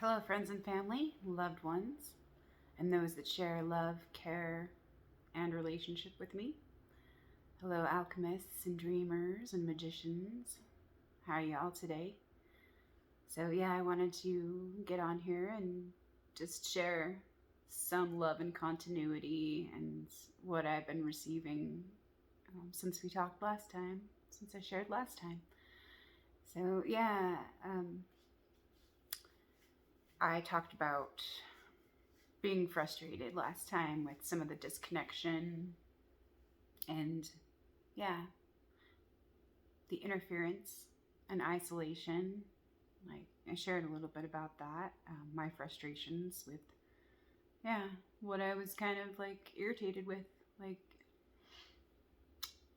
Hello, friends and family, loved ones, and those that share love, care, and relationship with me. Hello, alchemists and dreamers and magicians. How are y'all today? So, yeah, I wanted to get on here and just share some love and continuity and what I've been receiving since we talked last time, since I shared last time. So, yeah, I talked about being frustrated last time with some of the disconnection and, yeah, the interference and isolation. Like, I shared a little bit about that, my frustrations with, yeah, what I was kind of like irritated with, like,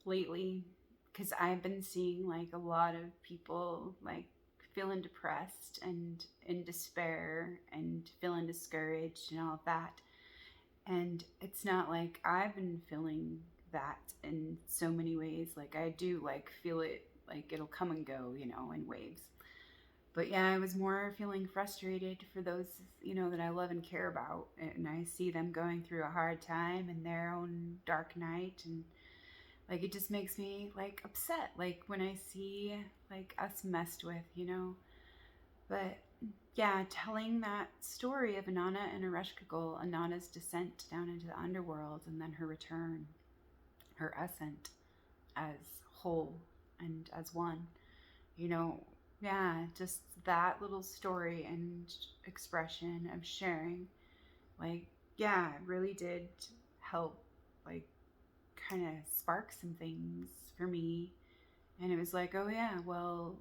lately. Because I've been seeing like a lot of people like feeling depressed and in despair and feeling discouraged and all of that. And it's not like I've been feeling that in so many ways. Like I do like feel it, like it'll come and go, in waves. But yeah, I was more feeling frustrated for those, that I love and care about. And I see them going through a hard time in their own dark night. And like it just makes me like upset. Like when I see like us messed with. But yeah, telling that story of Inanna and Ereshkigal, Inanna's descent down into the underworld and then her return, her ascent as whole and as one, you know, yeah, just that little story and expression of sharing, like, yeah, it really did help, like, kind of spark some things for me. And it was like, oh, yeah, well,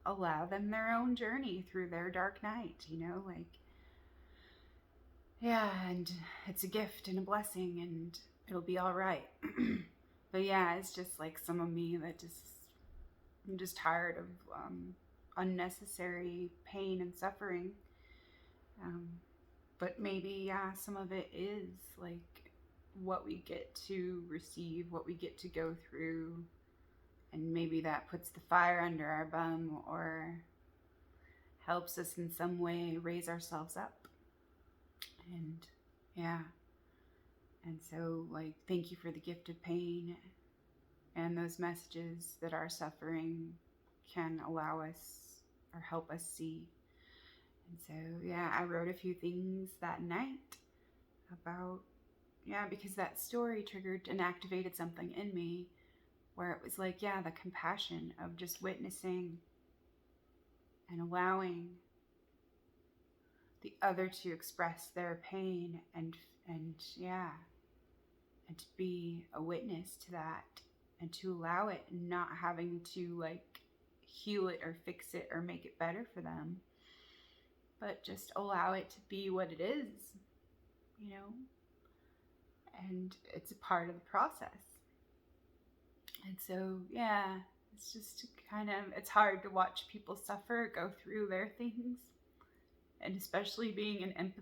allow them their own journey through their dark night, like, yeah, and it's a gift and a blessing and it'll be all right. But yeah, it's just like some of me that I'm just tired of unnecessary pain and suffering. Um, but maybe, yeah, some of it is like what we get to receive, what we get to go through. And maybe that puts the fire under our bum or helps us in some way raise ourselves up. And yeah. And so, like, thank you for the gift of pain and those messages that our suffering can allow us or help us see. And so, yeah, I wrote a few things that night about, yeah, because that story triggered and activated something in me where it was like, yeah, the compassion of just witnessing and allowing the other to express their pain and yeah, and to be a witness to that and to allow it, not having to like heal it or fix it or make it better for them, but just allow it to be what it is, you know, and it's a part of the process. And so, yeah, it's just kind of, it's hard to watch people suffer, go through their things, and especially being an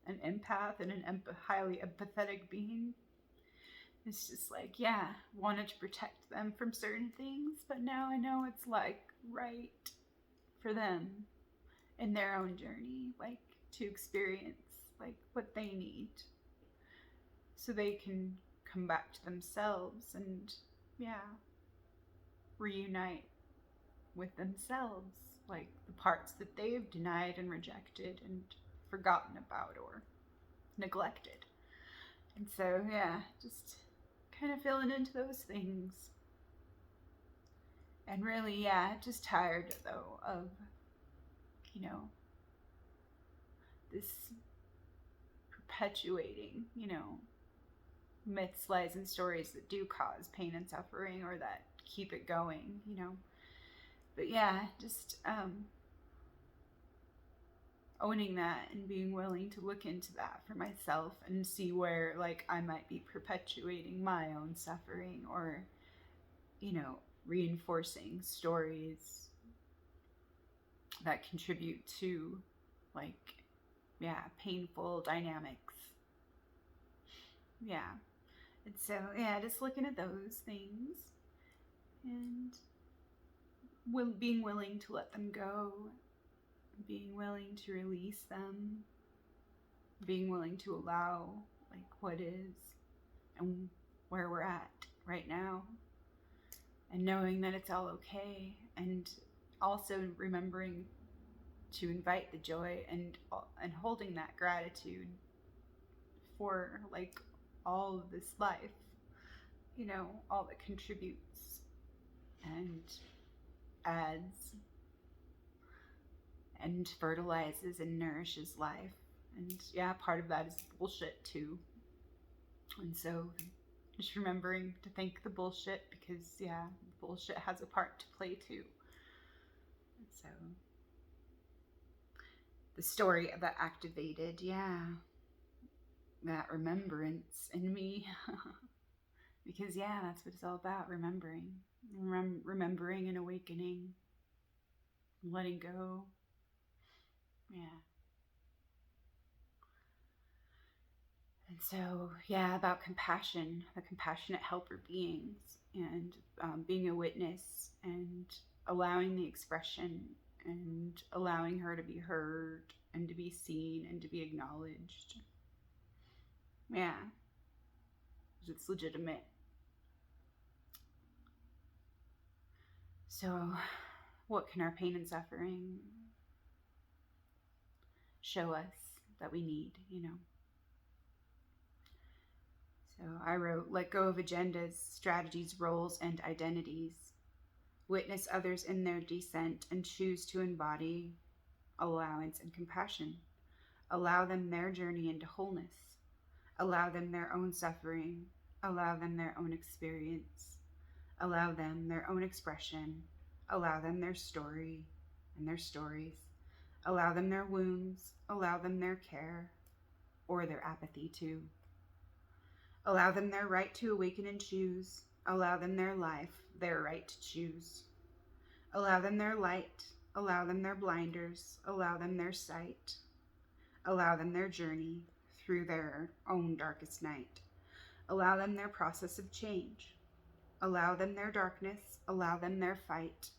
empath and an highly empathetic being. It's just like, yeah, wanted to protect them from certain things, but now I know it's like right for them in their own journey, like to experience like what they need so they can come back to themselves and, yeah, reunite with themselves, like the parts that they've denied and rejected and forgotten about or neglected. And so, yeah, just kind of feeling into those things. And really, yeah, just tired though of, you know, this perpetuating, myths, lies, and stories that do cause pain and suffering or that keep it going. But yeah, just owning that and being willing to look into that for myself and see where like I might be perpetuating my own suffering or, reinforcing stories that contribute to like, yeah, painful dynamics. Yeah. And so, yeah, just looking at those things and being willing to let them go being willing to release them, being willing to allow like what is and where we're at right now, and knowing that it's all okay, and also remembering to invite the joy and holding that gratitude for like all of this life, you know, all that contributes and adds and fertilizes and nourishes life. And yeah, part of that is bullshit too. And so just remembering to thank the bullshit, because yeah, bullshit has a part to play too. And so the story that activated, yeah, that remembrance in me. Because yeah, that's what it's all about, remembering. Remembering and awakening, letting go. Yeah. And so, yeah, about compassion, the compassionate helper beings, and being a witness and allowing the expression and allowing her to be heard and to be seen and to be acknowledged. Yeah, it's legitimate. So, what can our pain and suffering show us that we need, you know? So I wrote, let go of agendas, strategies, roles, and identities. Witness others in their descent and choose to embody allowance and compassion. Allow them their journey into wholeness. Allow them their own suffering. Allow them their own experience. Allow them their own expression. Allow them their story and their stories. Allow them their wounds. Allow them their care, or their apathy too. Allow them their right to awaken and choose. Allow them their life, their right to choose. Allow them their light. Allow them their blinders. Allow them their sight. Allow them their journey through their own darkest night. Allow them their process of change. Allow them their darkness. Allow them their fight.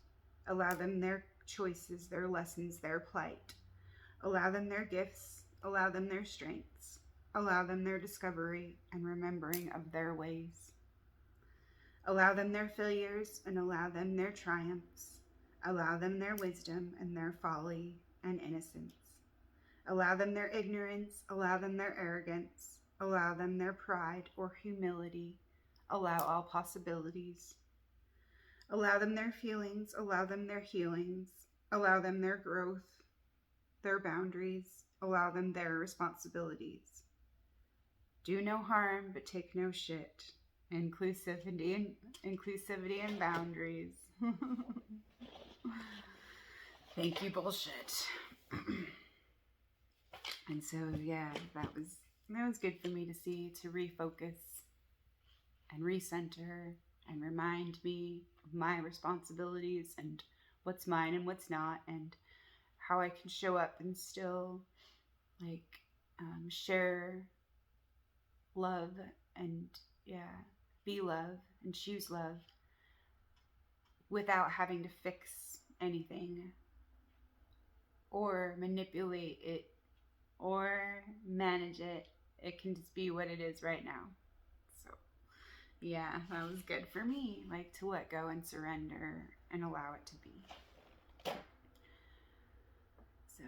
Allow them their choices, their lessons, their plight. Allow them their gifts. Allow them their strengths. Allow them their discovery and remembering of their ways. Allow them their failures and allow them their triumphs. Allow them their wisdom and their folly and innocence. Allow them their ignorance. Allow them their arrogance. Allow them their pride or humility. Allow all possibilities. Allow them their feelings. Allow them their healings. Allow them their growth, their boundaries. Allow them their responsibilities. Do no harm, but take no shit. Inclusivity and boundaries. Thank you, bullshit. And so, yeah, that was good for me to see, to refocus and recenter and remind me of my responsibilities and what's mine and what's not, and how I can show up and still like share love and be love and choose love without having to fix anything or manipulate it or manage it. It can just be what it is right now. So yeah, that was good for me, like to let go and surrender and allow it to be. So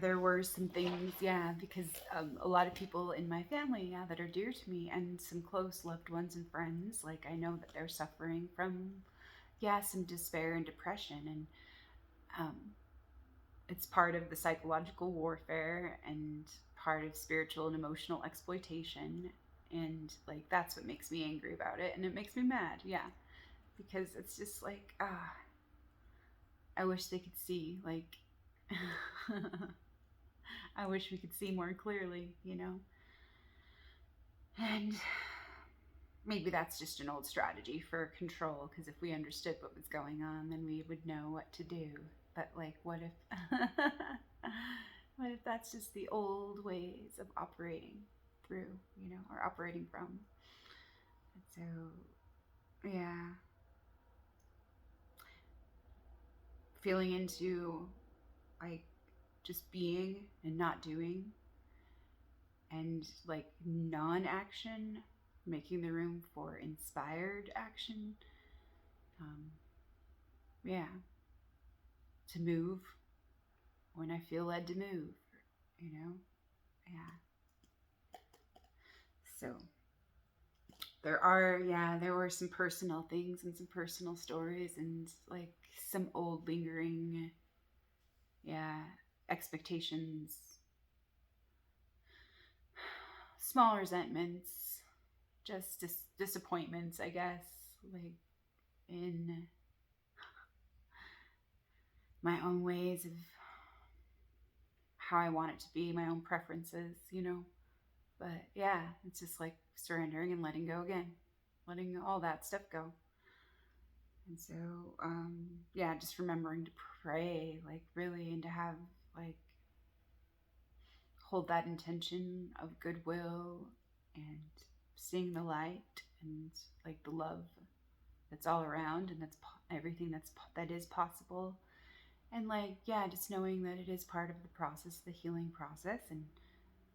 there were some things, because a lot of people in my family, that are dear to me, and some close loved ones and friends, like I know that they're suffering from, some despair and depression, and it's part of the psychological warfare and part of spiritual and emotional exploitation, and like that's what makes me angry about it, and it makes me mad, because it's just like, I wish they could see, like, I wish we could see more clearly, and maybe that's just an old strategy for control, because if we understood what was going on, then we would know what to do. But like, what if what if that's just the old ways of operating through, or operating from? And so feeling into like just being and not doing, and like non-action, making the room for inspired action. Um, yeah, to move when I feel led to move, you know? Yeah. So there were some personal things and some personal stories and like some old lingering, yeah, expectations, small resentments, just disappointments, I guess, like in my own ways of how I want it to be, my own preferences, you know. But yeah, it's just like surrendering and letting go again, letting all that stuff go. And so, yeah, just remembering to pray, like really, and to have like hold that intention of goodwill and seeing the light and like the love that's all around, and that's everything that is possible. And like, yeah, just knowing that it is part of the process, the healing process, and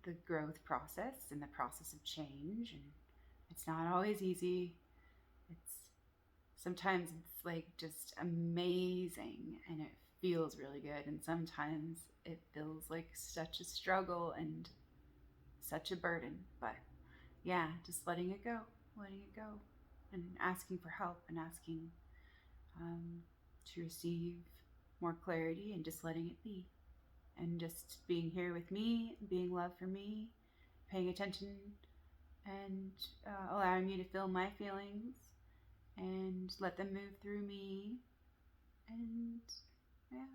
the growth process, and the process of change. And it's not always easy. It's sometimes it's like just amazing and it feels really good, and sometimes it feels like such a struggle and such a burden. But yeah, just letting it go, and asking for help, and asking to receive more clarity, and just letting it be, and just being here with me, being love for me, paying attention, and allowing me to feel my feelings and let them move through me. And yeah,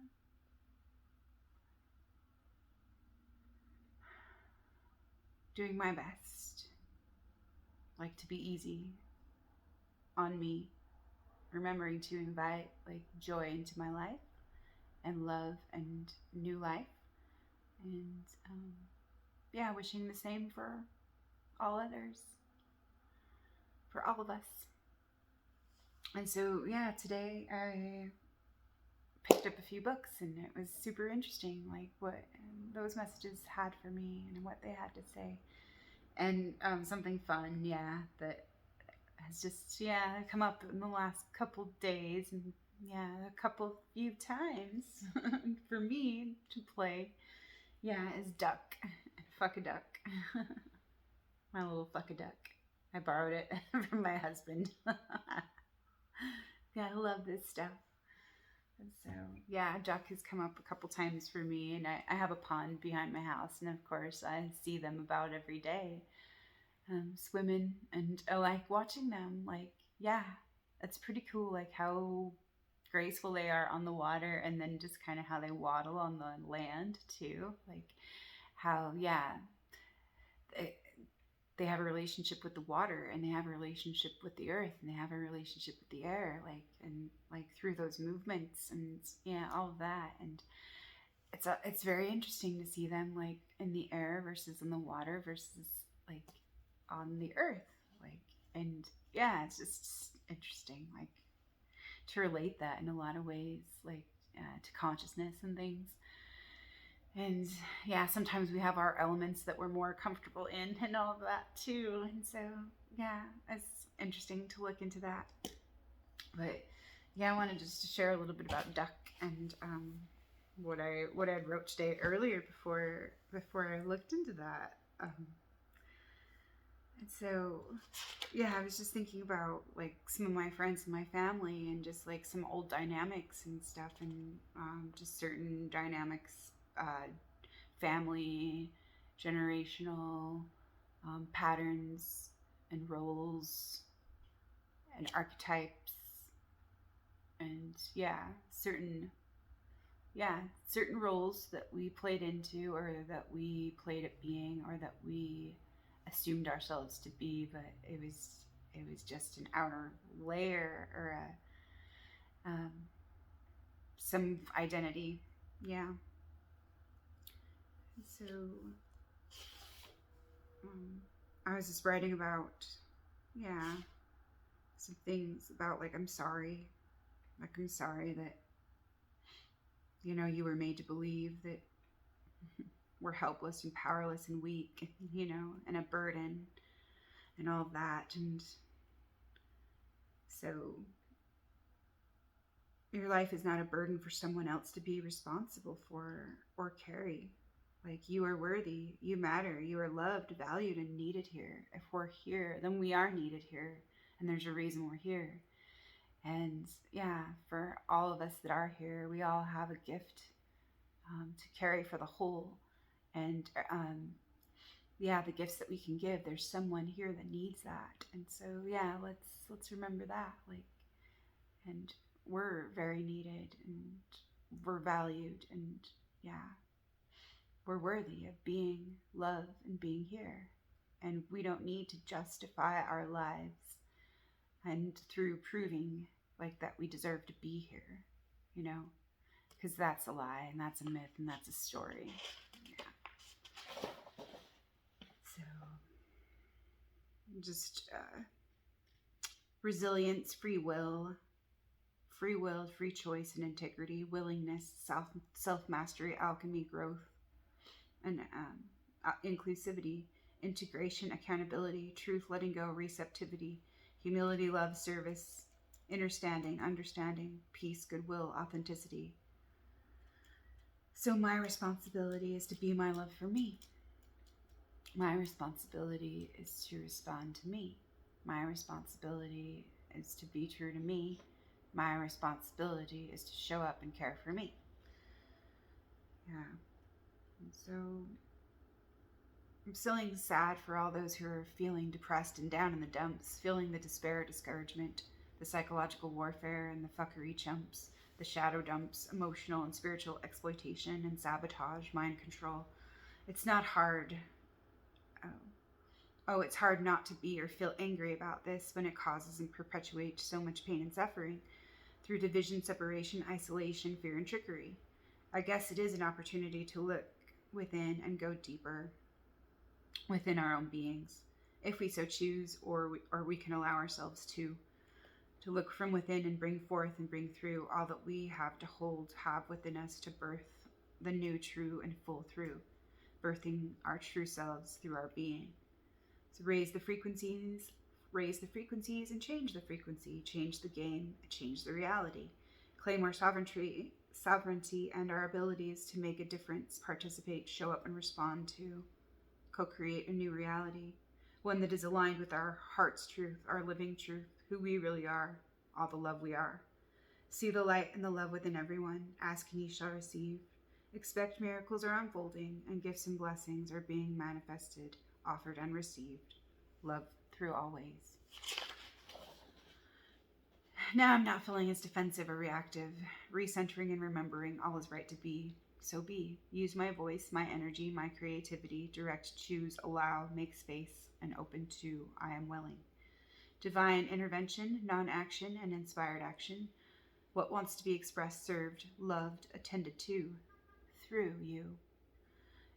doing my best, like to be easy on me, remembering to invite like joy into my life, and love and new life. And yeah, wishing the same for all others, for all of us. And so yeah, today I picked up a few books, and it was super interesting, like what those messages had for me and what they had to say. And something fun, yeah, that has just come up in the last couple days, and a few times for me to play, is duck. Fuck a duck. My little fuck a duck. I borrowed it from my husband. Yeah, I love this stuff. And so yeah, duck has come up a couple times for me, and I have a pond behind my house, and of course I see them about every day, swimming, and I like watching them. Like, yeah, it's pretty cool, like how graceful they are on the water, and then just kind of how they waddle on the land too. Like how, they have a relationship with the water, and they have a relationship with the earth, and they have a relationship with the air, like, and like through those movements, and all of that. And it's very interesting to see them like in the air versus in the water versus like on the earth, like. And yeah, it's just interesting, like, to relate that in a lot of ways, like to consciousness and things. And yeah, sometimes we have our elements that we're more comfortable in, and all of that too. And so yeah, it's interesting to look into that. But yeah, I wanted just to share a little bit about duck, and what I wrote today earlier before I looked into that. And so yeah, I was just thinking about like some of my friends and my family, and just like some old dynamics and stuff, and just certain dynamics, family, generational, patterns and roles and archetypes, and certain roles that we played into, or that we played at being, or that we assumed ourselves to be, but it was just an outer layer, or some identity. Yeah. So I was just writing about some things about like I'm sorry that You know, you were made to believe that we're helpless and powerless and weak, you know, and a burden and all of that. And so your life is not a burden for someone else to be responsible for or carry. Like, you are worthy, you matter, you are loved, valued, and needed here. If we're here, then we are needed here, and there's a reason we're here. And yeah, for all of us that are here, we all have a gift to carry for the whole. And yeah, the gifts that we can give, there's someone here that needs that. And so yeah, let's remember that. Like, and we're very needed, and we're valued, and yeah, we're worthy of being loved and being here. And we don't need to justify our lives and through proving like that we deserve to be here, you know, because that's a lie, and that's a myth, and that's a story. Yeah. So just resilience, free will, free choice and integrity, willingness, self-mastery, alchemy, growth, and inclusivity, integration, accountability, truth, letting go, receptivity, humility, love, service, understanding, peace, goodwill, authenticity. So my responsibility is to be my love for me. My responsibility is to respond to me. My responsibility is to be true to me. My responsibility is to show up and care for me. Yeah. And so I'm feeling sad for all those who are feeling depressed and down in the dumps, feeling the despair, discouragement, the psychological warfare, and the fuckery chumps, the shadow dumps, emotional and spiritual exploitation and sabotage, mind control. It's not hard. It's hard not to be or feel angry about this when it causes and perpetuates so much pain and suffering through division, separation, isolation, fear, and trickery. I guess it is an opportunity to look within and go deeper within our own beings, if we so choose, or we can allow ourselves to look from within and bring forth and bring through all that we have within us to birth the new, true, and full through, birthing our true selves through our being. So raise the frequencies, and change the frequency, change the game, change the reality. Claim our sovereignty and our abilities to make a difference, participate, show up, and respond to co-create a new reality, one that is aligned with our heart's truth, our living truth, who we really are, all the love we are. See the light and the love within everyone. Ask and ye shall receive. Expect miracles are unfolding, and gifts and blessings are being manifested, offered and received. Love through all ways. Now I'm not feeling as defensive or reactive, recentering and remembering all is right to be. So be. Use my voice, my energy, my creativity, direct, choose, allow, make space, and open to I am willing. Divine intervention, non-action, and inspired action. What wants to be expressed, served, loved, attended to, through you.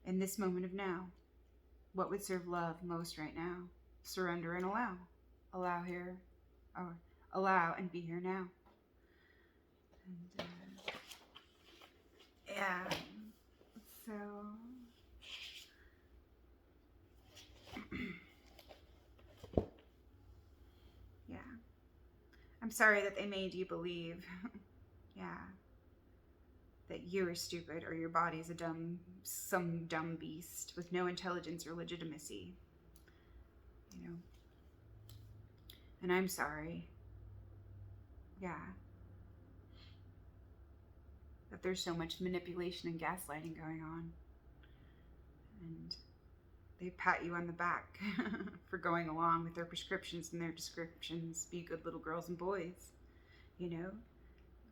In this moment of now, what would serve love most right now? Surrender and allow. Allow and be here now. And yeah, so yeah, I'm sorry that they made you believe yeah, that you are stupid or your body's some dumb beast with no intelligence or legitimacy, you know. And I'm sorry, yeah, that there's so much manipulation and gaslighting going on, and they pat you on the back for going along with their prescriptions and their descriptions. Be good little girls and boys, you know,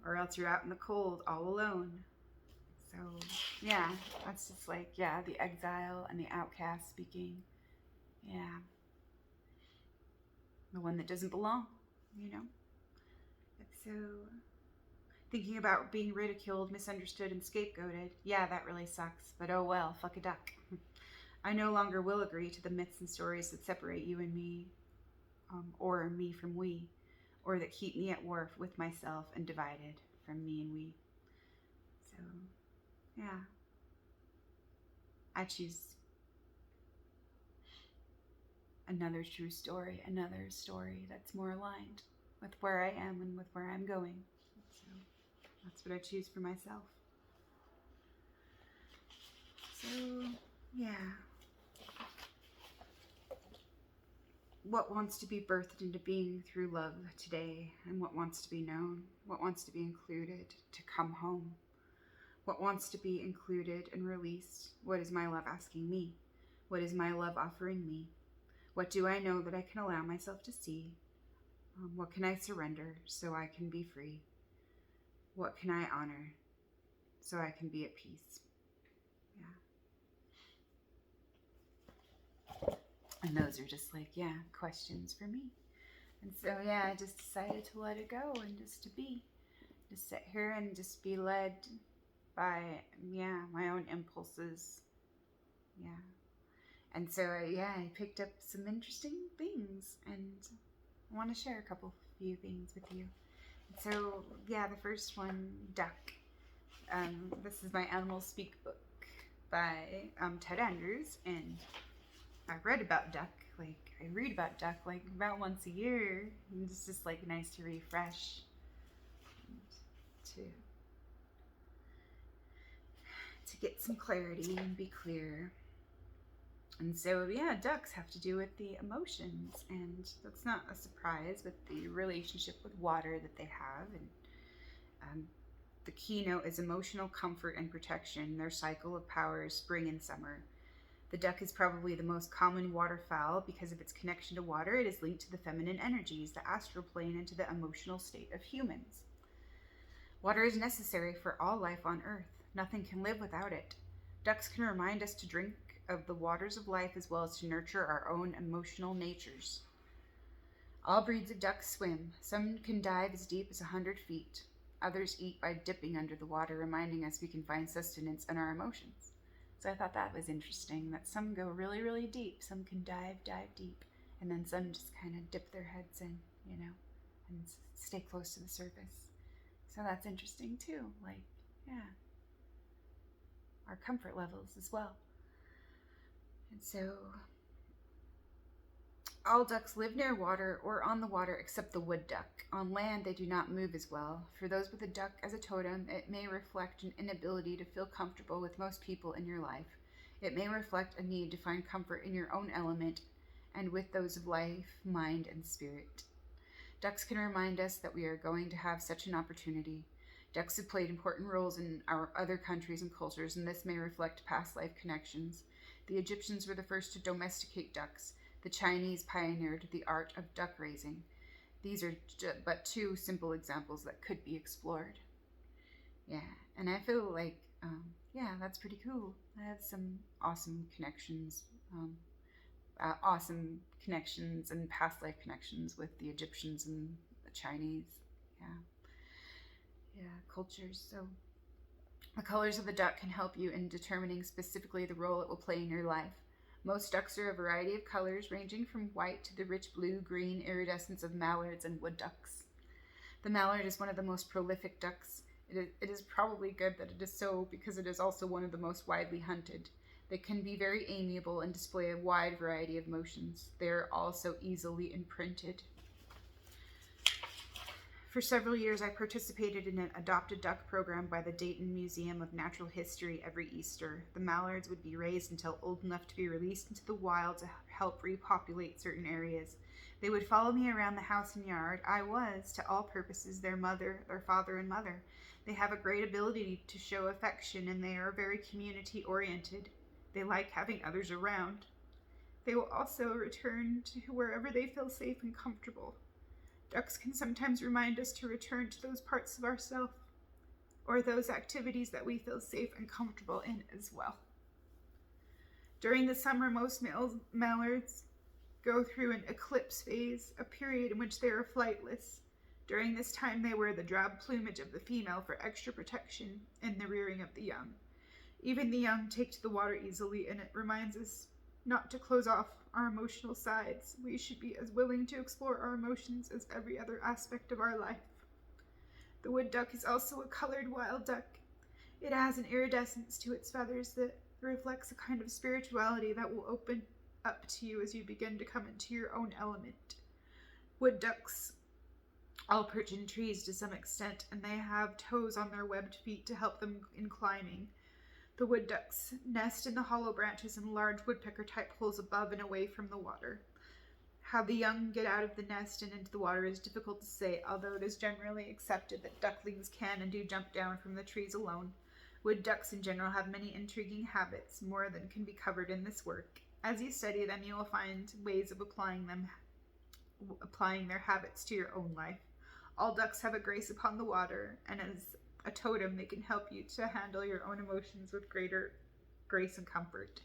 or else you're out in the cold all alone. So yeah, that's just like, yeah, the exile and the outcast speaking. Yeah, the one that doesn't belong, you know. So thinking about being ridiculed, misunderstood, and scapegoated, yeah, that really sucks, but oh well, fuck a duck. I no longer will agree to the myths and stories that separate you and me, or me from we, or that keep me at war with myself and divided from me and we. So Yeah. I choose another true story, another story that's more aligned with where I am and with where I'm going. So that's what I choose for myself. So, yeah. What wants to be birthed into being through love today, and what wants to be known, what wants to be included to come home, what wants to be included and released, what is my love asking me, what is my love offering me, what do I know that I can allow myself to see, what can I surrender so I can be free, what can I honor so I can be at peace. Yeah. And those are just like, yeah, questions for me. And so, yeah, I just decided to let it go and just to be. Just sit here and just be led by, yeah, my own impulses. Yeah. And so, yeah, I picked up some interesting things and I want to share a few things with you. So, yeah, the first one, duck. This is my Animal Speak book by Ted Andrews, and I read about duck. Like, I read about duck like about once a year. And it's just like nice to refresh, and to get some clarity and be clear. And so, yeah, ducks have to do with the emotions, and that's not a surprise with the relationship with water that they have. And the keynote is emotional comfort and protection. Their cycle of power is spring and summer. The duck is probably the most common waterfowl because of its connection to water. It is linked to the feminine energies, the astral plane, and to the emotional state of humans. Water is necessary for all life on Earth. Nothing can live without it. Ducks can remind us to drink of the waters of life as well as to nurture our own emotional natures. All breeds of ducks swim. Some can dive as deep as 100 feet. Others eat by dipping under the water, reminding us we can find sustenance in our emotions. So I thought that was interesting, that some go really, really deep. Some can dive deep. And then some just kind of dip their heads in, and stay close to the surface. So that's interesting too. Like, yeah. Our comfort levels as well. And so all ducks live near water or on the water except the wood duck. On land, they do not move as well. For those with a duck as a totem, it may reflect an inability to feel comfortable with most people in your life. It may reflect a need to find comfort in your own element and with those of life, mind, and spirit. Ducks can remind us that we are going to have such an opportunity. Ducks have played important roles in our other countries and cultures, and this may reflect past life connections. The Egyptians were the first to domesticate ducks. The Chinese pioneered the art of duck raising. These are but two simple examples that could be explored. Yeah, and I feel like, that's pretty cool. I have some awesome connections, and past life connections with the Egyptians and the Chinese. Yeah, cultures. So the colors of the duck can help you in determining specifically the role it will play in your life. Most ducks are a variety of colors, ranging from white to the rich blue-green iridescence of mallards and wood ducks. The mallard is one of the most prolific ducks. It is probably good that it is so, because it is also one of the most widely hunted. They can be very amiable and display a wide variety of motions. They are also easily imprinted. For several years, I participated in an adopted duck program by the Dayton Museum of Natural History every Easter. The mallards would be raised until old enough to be released into the wild to help repopulate certain areas. They would follow me around the house and yard. I was, to all purposes, their father and mother. They have a great ability to show affection, and they are very community-oriented. They like having others around. They will also return to wherever they feel safe and comfortable. Ducks can sometimes remind us to return to those parts of ourselves or those activities that we feel safe and comfortable in as well. During the summer, most male mallards go through an eclipse phase, a period in which they are flightless. During this time, they wear the drab plumage of the female for extra protection in the rearing of the young. Even the young take to the water easily, and it reminds us not to close off our emotional sides. We should be as willing to explore our emotions as every other aspect of our life. The wood duck is also a colored wild duck. It has an iridescence to its feathers that reflects a kind of spirituality that will open up to you as you begin to come into your own element. Wood ducks all perch in trees to some extent, and they have toes on their webbed feet to help them in climbing. The wood ducks nest in the hollow branches in large woodpecker-type holes above and away from the water. How the young get out of the nest and into the water is difficult to say, although it is generally accepted that ducklings can and do jump down from the trees alone. Wood ducks in general have many intriguing habits, more than can be covered in this work. As you study them, you will find ways of applying their habits to your own life. All ducks have a grace upon the water, and as a totem, they can help you to handle your own emotions with greater grace and comfort.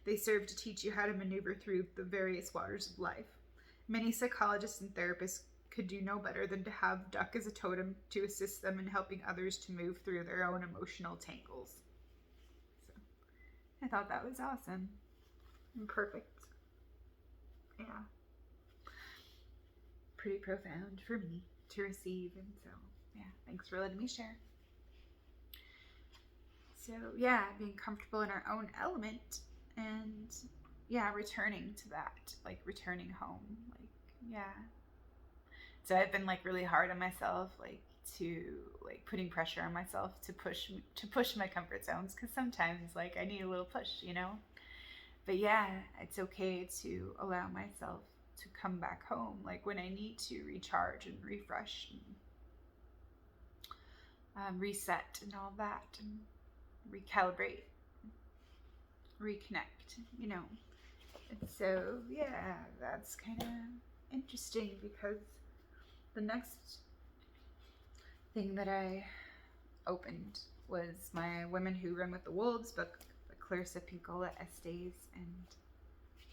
They serve to teach you how to maneuver through the various waters of life. Many psychologists and therapists could do no better than to have duck as a totem to assist them in helping others to move through their own emotional tangles. So, I thought that was awesome and perfect. Yeah. Pretty profound for me to receive, and so yeah, thanks for letting me share. So yeah, being comfortable in our own element, and yeah, returning to that, like returning home, like yeah. So I've been like really hard on myself, like to like putting pressure on myself to push my comfort zones, because sometimes like I need a little push, you know. But yeah, it's okay to allow myself to come back home, like when I need to recharge and refresh and reset and all that, and recalibrate, reconnect, you know. And so yeah, that's kind of interesting, because the next thing that I opened was my Women Who Run with the Wolves book by Clarissa Pinkola Estes, and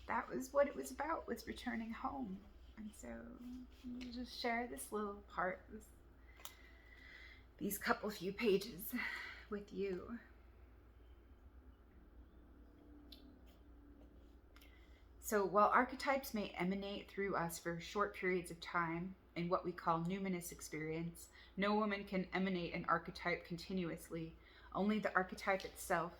that was what it was about, was returning home. And so I'll just share this little part, these couple few pages with you. So while archetypes may emanate through us for short periods of time in what we call numinous experience, no woman can emanate an archetype continuously. Only the archetype itself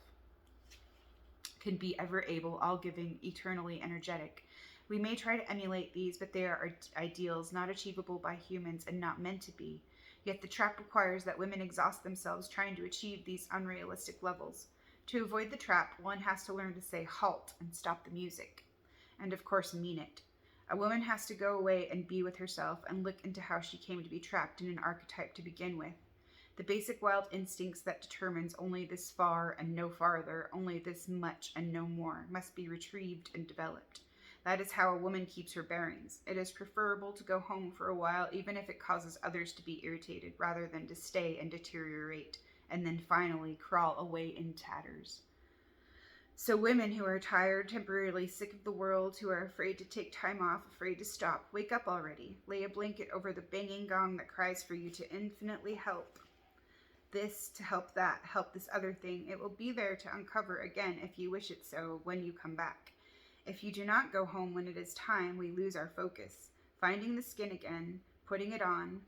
can be ever able, all-giving, eternally energetic. We may try to emulate these, but they are ideals not achievable by humans and not meant to be. Yet the trap requires that women exhaust themselves trying to achieve these unrealistic levels. To avoid the trap, one has to learn to say halt and stop the music. And of course mean it. A woman has to go away and be with herself and look into how she came to be trapped in an archetype to begin with. The basic wild instincts that determines only this far and no farther, only this much and no more, must be retrieved and developed. That is how a woman keeps her bearings. It is preferable to go home for a while, even if it causes others to be irritated, rather than to stay and deteriorate, and then finally crawl away in tatters. So women who are tired, temporarily sick of the world, who are afraid to take time off, afraid to stop, wake up already. Lay a blanket over the banging gong that cries for you to infinitely help this, to help that, help this other thing. It will be there to uncover again, if you wish it so, when you come back. If you do not go home when it is time, we lose our focus. Finding the skin again, putting it on,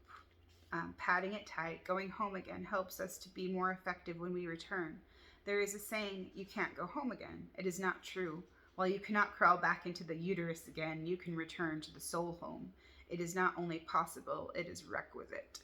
padding it tight, going home again helps us to be more effective when we return. There is a saying, you can't go home again. It is not true. While you cannot crawl back into the uterus again, you can return to the soul home. It is not only possible, it is requisite.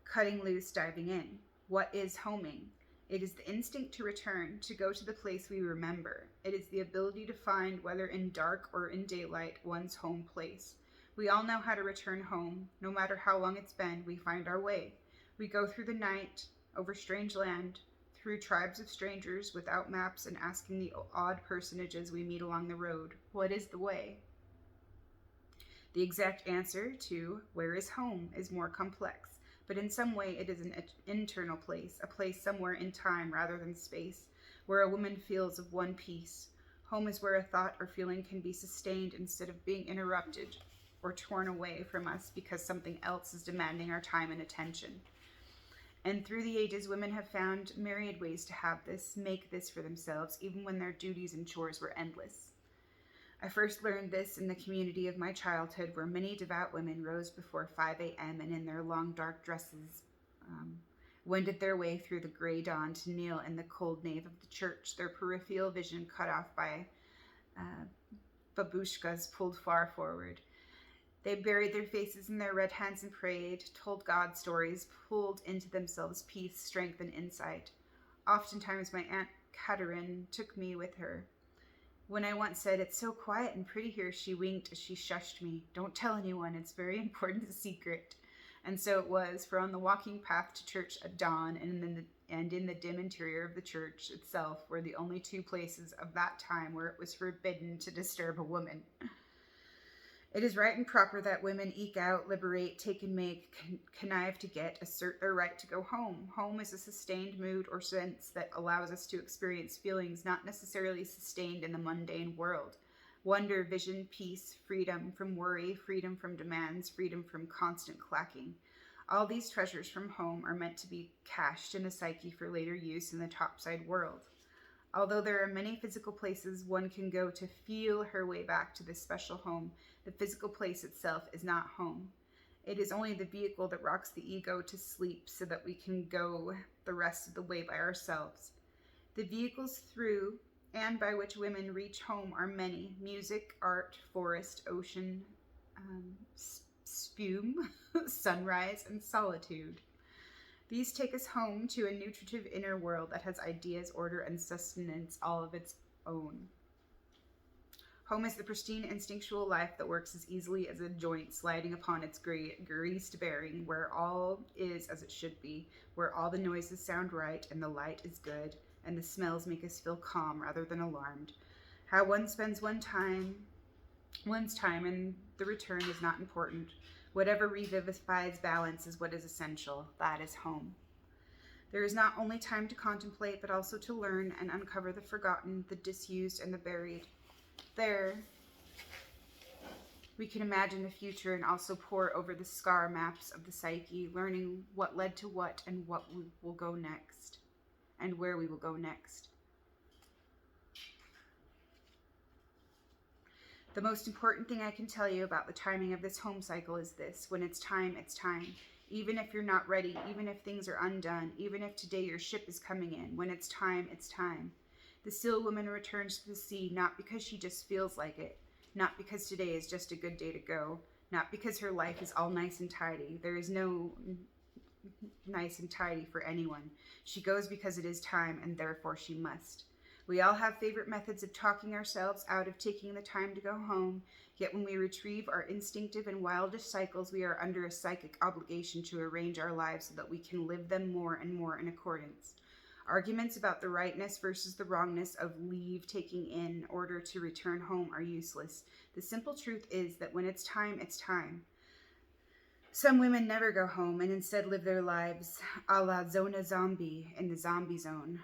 Cutting loose, diving in. What is homing? It is the instinct to return, to go to the place we remember. It is the ability to find, whether in dark or in daylight, one's home place. We all know how to return home. No matter how long it's been, we find our way. We go through the night, over strange land, through tribes of strangers, without maps, and asking the odd personages we meet along the road, what is the way? The exact answer to where is home is more complex, but in some way it is an internal place, a place somewhere in time rather than space, where a woman feels of one piece. Home is where a thought or feeling can be sustained instead of being interrupted or torn away from us because something else is demanding our time and attention. And through the ages, women have found myriad ways to have this, make this for themselves, even when their duties and chores were endless. I first learned this in the community of my childhood, where many devout women rose before 5 a.m. and in their long dark dresses wended their way through the gray dawn to kneel in the cold nave of the church, their peripheral vision cut off by babushkas pulled far forward. They buried their faces in their red hands and prayed, told God stories, pulled into themselves peace, strength, and insight. Oftentimes my Aunt Catherine took me with her. When I once said, "It's so quiet and pretty here," she winked as she shushed me. "Don't tell anyone, it's very important secret." And so it was, for on the walking path to church at dawn and in the dim interior of the church itself were the only two places of that time where it was forbidden to disturb a woman. It is right and proper that women eke out, liberate, take and make, connive to get, assert their right to go home. Home is a sustained mood or sense that allows us to experience feelings not necessarily sustained in the mundane world. Wonder, vision, peace, freedom from worry, freedom from demands, freedom from constant clacking. All these treasures from home are meant to be cached in a psyche for later use in the topside world. Although there are many physical places one can go to feel her way back to this special home, the physical place itself is not home. It is only the vehicle that rocks the ego to sleep so that we can go the rest of the way by ourselves. The vehicles through and by which women reach home are many: music, art, forest, ocean, spume, sunrise, and solitude. These take us home to a nutritive inner world that has ideas, order, and sustenance all of its own. Home is the pristine instinctual life that works as easily as a joint sliding upon its greased bearing, where all is as it should be, where all the noises sound right, and the light is good, and the smells make us feel calm rather than alarmed. How one spends one's time and the return is not important. Whatever revivifies balance is what is essential. That is home. There is not only time to contemplate, but also to learn and uncover the forgotten, the disused, and the buried. There, we can imagine the future and also pore over the scar maps of the psyche, learning what led to what and what we will go next, and where we will go next. The most important thing I can tell you about the timing of this home cycle is this: when it's time, it's time. Even if you're not ready, even if things are undone, even if today your ship is coming in, when it's time, it's time. The seal woman returns to the sea not because she just feels like it, not because today is just a good day to go, not because her life is all nice and tidy. There is no nice and tidy for anyone. She goes because it is time, and therefore she must. We all have favorite methods of talking ourselves out of taking the time to go home, yet when we retrieve our instinctive and wildest cycles, we are under a psychic obligation to arrange our lives so that we can live them more and more in accordance. Arguments about the rightness versus the wrongness of leave taking in order to return home are useless. The simple truth is that when it's time, it's time. Some women never go home and instead live their lives a la zona zombie, in the zombie zone.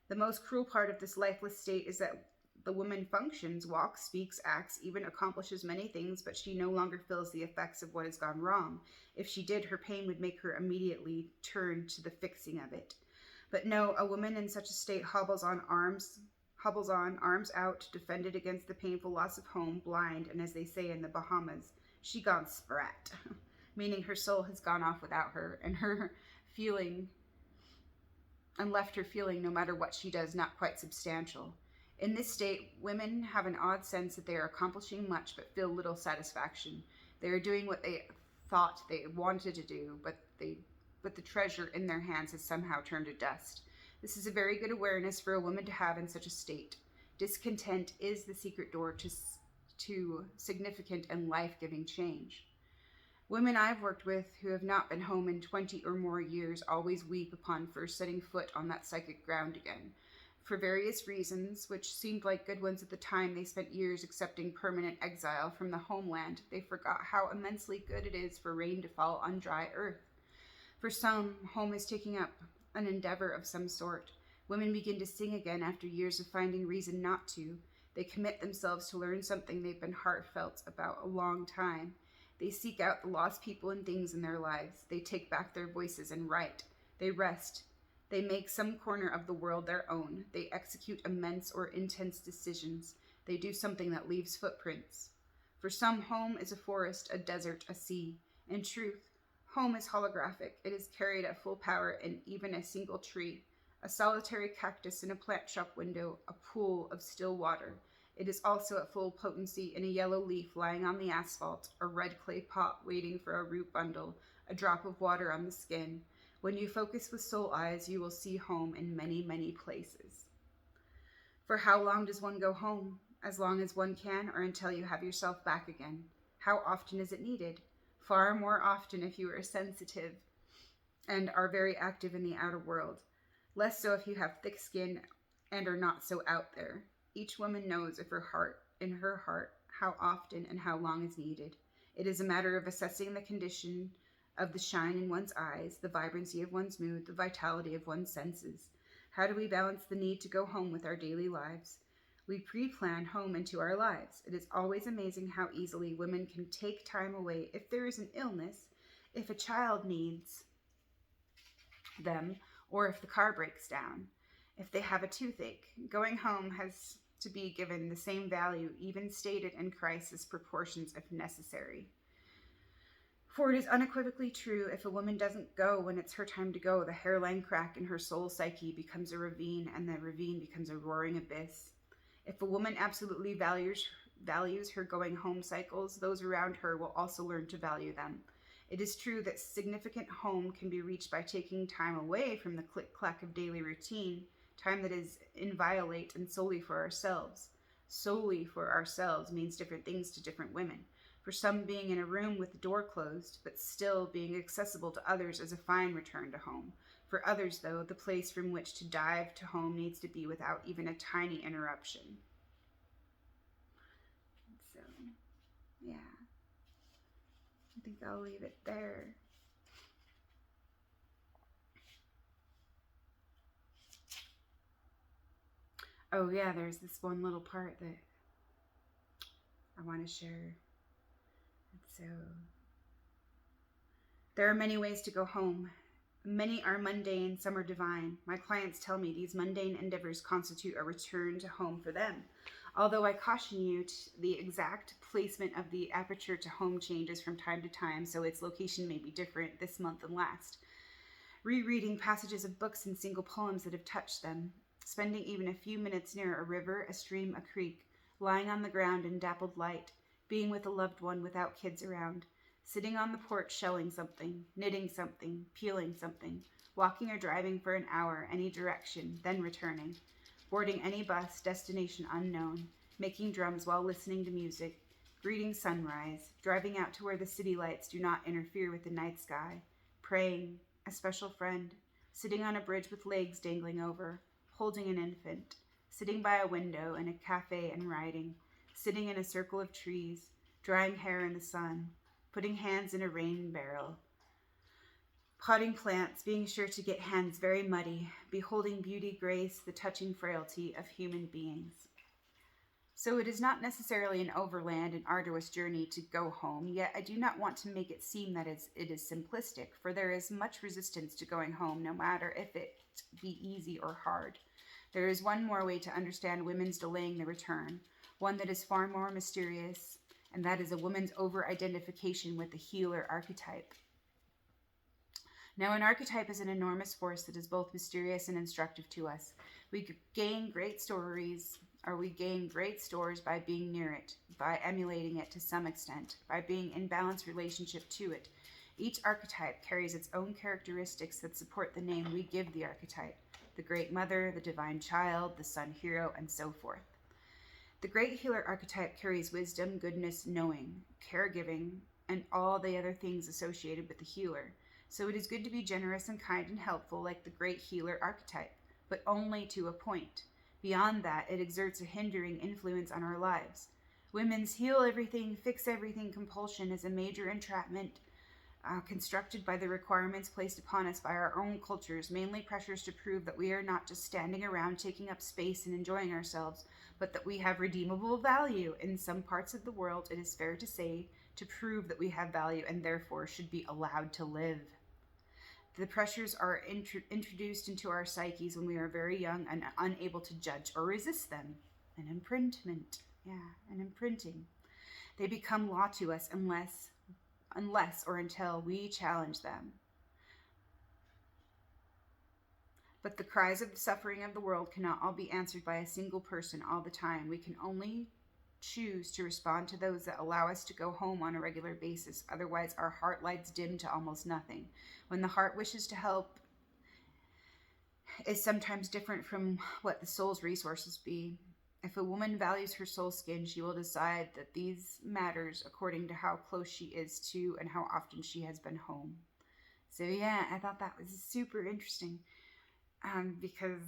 The most cruel part of this lifeless state is that the woman functions, walks, speaks, acts, even accomplishes many things, but she no longer feels the effects of what has gone wrong. If she did, her pain would make her immediately turn to the fixing of it. But no, a woman in such a state hobbles on, arms out, defended against the painful loss of home, blind, and as they say in the Bahamas, she gone sprat, meaning her soul has gone off without her, and left her feeling, no matter what she does, not quite substantial. In this state, women have an odd sense that they are accomplishing much but feel little satisfaction. They are doing what they thought they wanted to do, but the treasure in their hands has somehow turned to dust. This is a very good awareness for a woman to have in such a state. Discontent is the secret door to significant and life-giving change. Women I've worked with who have not been home in 20 or more years always weep upon first setting foot on that psychic ground again. For various reasons, which seemed like good ones at the time they spent years accepting permanent exile from the homeland, they forgot how immensely good it is for rain to fall on dry earth. For some, home is taking up an endeavor of some sort. Women begin to sing again after years of finding reason not to. They commit themselves to learn something they've been heartfelt about a long time. They seek out the lost people and things in their lives. They take back their voices and write. They rest. They make some corner of the world their own. They execute immense or intense decisions. They do something that leaves footprints. For some, home is a forest, a desert, a sea. In truth, Home is holographic. It is carried at full power in even a single tree, a solitary cactus in a plant shop window, a pool of still water. It is also at full potency in a yellow leaf lying on the asphalt, a red clay pot waiting for a root bundle, a drop of water on the skin. When you focus with soul eyes, you will see home in many, many places. For how long does one go home? As long as one can, or until you have yourself back again. How often is it needed? Far more often if you are sensitive and are very active in the outer world. Less so if you have thick skin and are not so out there. Each woman knows in her heart, how often and how long is needed. It is a matter of assessing the condition of the shine in one's eyes, the vibrancy of one's mood, the vitality of one's senses. How do we balance the need to go home with our daily lives? We pre-plan home into our lives. It is always amazing how easily women can take time away if there is an illness, if a child needs them, or if the car breaks down, if they have a toothache. Going home has to be given the same value, even stated in crisis proportions if necessary. For it is unequivocally true, if a woman doesn't go when it's her time to go, the hairline crack in her soul psyche becomes a ravine, and the ravine becomes a roaring abyss. If a woman absolutely values her going home cycles, those around her will also learn to value them. It is true that significant home can be reached by taking time away from the click-clack of daily routine, time that is inviolate and solely for ourselves. Solely for ourselves means different things to different women. For some, being in a room with the door closed, but still being accessible to others is a fine return to home. For others, though, the place from which to dive to home needs to be without even a tiny interruption. So, yeah. I think I'll leave it there. Oh, yeah, there's this one little part that I want to share. So, there are many ways to go home. Many are mundane, some are divine. My clients tell me these mundane endeavors constitute a return to home for them. Although I caution you, the exact placement of the aperture to home changes from time to time, so its location may be different this month and last. Rereading passages of books and single poems that have touched them. Spending even a few minutes near a river, a stream, a creek. Lying on the ground in dappled light. Being with a loved one without kids around. Sitting on the porch shelling something, knitting something, peeling something, walking or driving for an hour, any direction, then returning, boarding any bus, destination unknown, making drums while listening to music, greeting sunrise, driving out to where the city lights do not interfere with the night sky, praying, a special friend, sitting on a bridge with legs dangling over, holding an infant, sitting by a window in a cafe and writing, sitting in a circle of trees, drying hair in the sun, putting hands in a rain barrel, potting plants, being sure to get hands very muddy, beholding beauty, grace, the touching frailty of human beings. So it is not necessarily an overland and arduous journey to go home, yet I do not want to make it seem that it is simplistic, for there is much resistance to going home, no matter if it be easy or hard. There is one more way to understand women's delaying the return, one that is far more mysterious, and that is a woman's over-identification with the healer archetype. Now, an archetype is an enormous force that is both mysterious and instructive to us. We gain great stores by being near it, by emulating it to some extent, by being in balanced relationship to it. Each archetype carries its own characteristics that support the name we give the archetype: the Great Mother, the Divine Child, the Sun Hero, and so forth. The Great Healer archetype carries wisdom, goodness, knowing, caregiving, and all the other things associated with the healer. So it is good to be generous and kind and helpful like the Great Healer archetype, but only to a point. Beyond that, it exerts a hindering influence on our lives. Women's heal everything, fix everything compulsion is a major entrapment constructed by the requirements placed upon us by our own cultures, mainly pressures to prove that we are not just standing around taking up space and enjoying ourselves, but that we have redeemable value. In some parts of the world, it is fair to say, to prove that we have value and therefore should be allowed to live. The pressures are introduced into our psyches when we are very young and unable to judge or resist them. An imprinting. They become law to us unless unless or until we challenge them. But the cries of the suffering of the world cannot all be answered by a single person all the time. We can only choose to respond to those that allow us to go home on a regular basis. Otherwise, our heart lights dim to almost nothing. When the heart wishes to help, is sometimes different from what the soul's resources be. If a woman values her soul skin, she will decide that these matters according to how close she is to and how often she has been home. So yeah, I thought that was super interesting. Because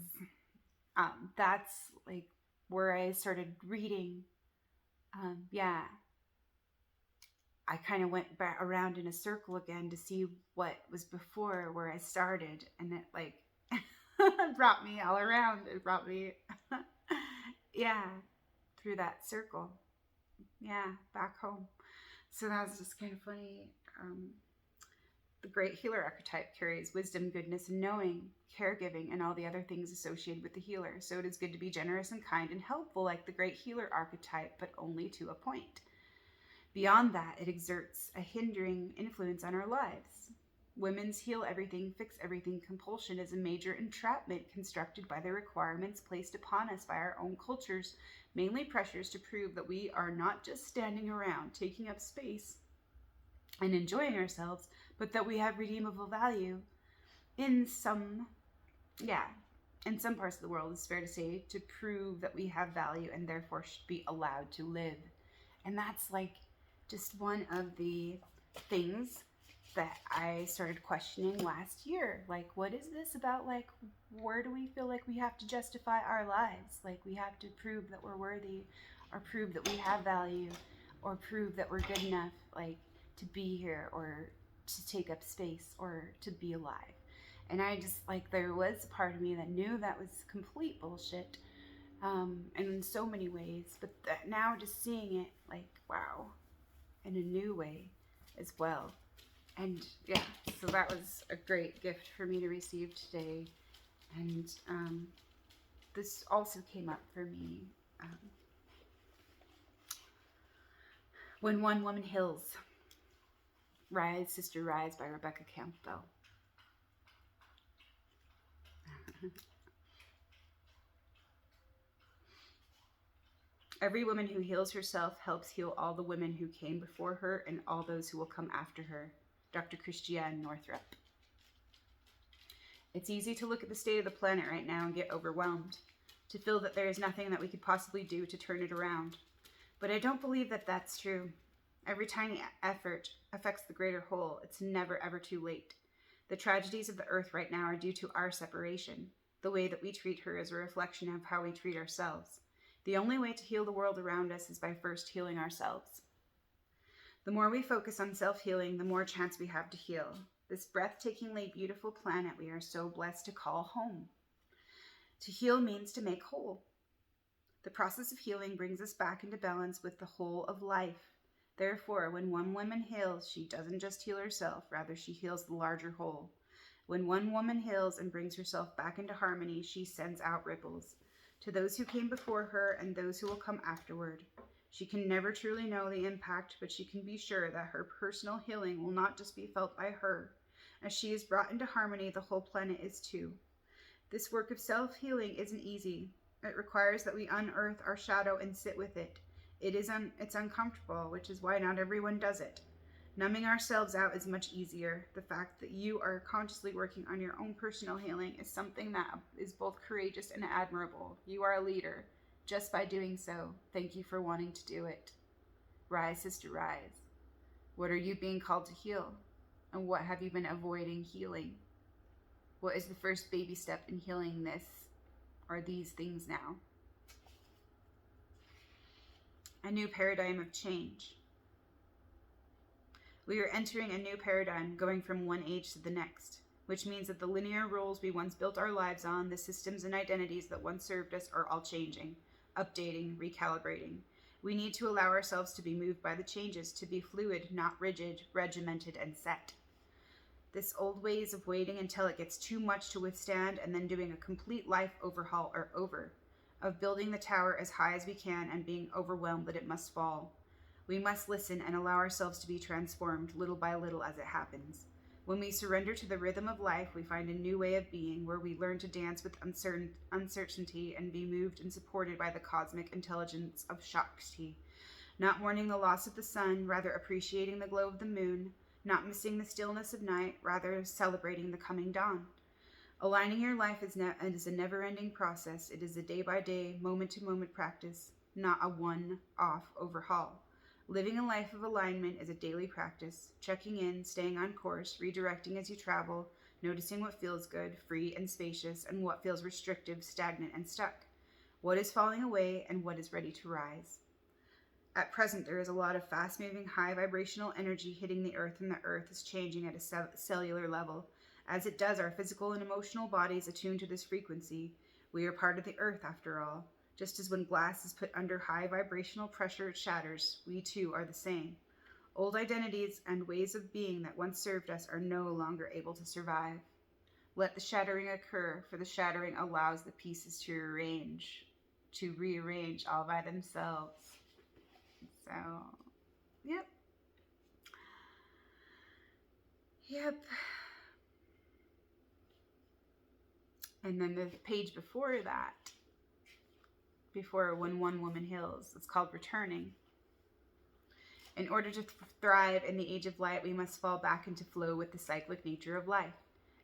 that's like where I started reading. Yeah, I kind of went back around in a circle again to see what was before where I started, and it like brought me all around. It brought me, yeah, through that circle. Yeah, back home. So that was just kind of funny. The great healer archetype carries wisdom, goodness, and knowing, caregiving, and all the other things associated with the healer. So it is good to be generous and kind and helpful like the great healer archetype, but only to a point. Beyond that, it exerts a hindering influence on our lives. Women's heal everything, fix everything compulsion is a major entrapment constructed by the requirements placed upon us by our own cultures, mainly pressures to prove that we are not just standing around taking up space and enjoying ourselves, but that we have redeemable value in some parts of the world, it's fair to say, to prove that we have value and therefore should be allowed to live. And that's like just one of the things that I started questioning last year. Like, what is this about? Like, where do we feel like we have to justify our lives? Like, we have to prove that we're worthy, or prove that we have value, or prove that we're good enough, like, to be here, or to take up space, or to be alive. And I just, like, there was a part of me that knew that was complete bullshit, and in so many ways, but now just seeing it, like, wow, in a new way as well. And yeah, so that was a great gift for me to receive today. And this also came up for me. When One Woman Heals, Rise, Sister Rise by Rebecca Campbell. Every woman who heals herself helps heal all the women who came before her and all those who will come after her. Dr. Christiane Northrup. It's easy to look at the state of the planet right now and get overwhelmed, to feel that there is nothing that we could possibly do to turn it around. But I don't believe that that's true. Every tiny effort affects the greater whole. It's never ever too late. The tragedies of the earth right now are due to our separation. The way that we treat her is a reflection of how we treat ourselves. The only way to heal the world around us is by first healing ourselves. The more we focus on self-healing, the more chance we have to heal. This breathtakingly beautiful planet we are so blessed to call home. To heal means to make whole. The process of healing brings us back into balance with the whole of life. Therefore, when one woman heals, she doesn't just heal herself, rather she heals the larger whole. When one woman heals and brings herself back into harmony, she sends out ripples to those who came before her and those who will come afterward. She can never truly know the impact, but she can be sure that her personal healing will not just be felt by her. As she is brought into harmony, the whole planet is too. This work of self-healing isn't easy. It requires that we unearth our shadow and sit with it. It's uncomfortable, which is why not everyone does it. Numbing ourselves out is much easier. The fact that you are consciously working on your own personal healing is something that is both courageous and admirable. You are a leader. Just by doing so, thank you for wanting to do it. Rise, sister, rise. What are you being called to heal? And what have you been avoiding healing? What is the first baby step in healing this or these things now? A new paradigm of change. We are entering a new paradigm, going from one age to the next, which means that the linear roles we once built our lives on, the systems and identities that once served us, are all changing, updating, recalibrating. We need to allow ourselves to be moved by the changes, to be fluid, not rigid, regimented, and set. This old ways of waiting until it gets too much to withstand and then doing a complete life overhaul are over, of building the tower as high as we can and being overwhelmed that it must fall. We must listen and allow ourselves to be transformed little by little as it happens. When we surrender to the rhythm of life, we find a new way of being where we learn to dance with uncertainty and be moved and supported by the cosmic intelligence of Shakti, not mourning the loss of the sun, rather appreciating the glow of the moon, not missing the stillness of night, rather celebrating the coming dawn. Aligning your life is a never-ending process. It is a day-by-day, moment-to-moment practice, not a one-off overhaul. Living a life of alignment is a daily practice, checking in, staying on course, redirecting as you travel, noticing what feels good, free and spacious, and what feels restrictive, stagnant, and stuck. What is falling away and what is ready to rise. At present, there is a lot of fast-moving, high-vibrational energy hitting the earth, and the earth is changing at a cellular level. As it does, our physical and emotional bodies attune to this frequency. We are part of the earth, after all. Just as when glass is put under high vibrational pressure, it shatters, we too are the same. Old identities and ways of being that once served us are no longer able to survive. Let the shattering occur, for the shattering allows the pieces to rearrange all by themselves. So, yep. And then the page before that, before When One Woman Heals, it's called Returning. In order to thrive in the age of light, we must fall back into flow with the cyclic nature of life.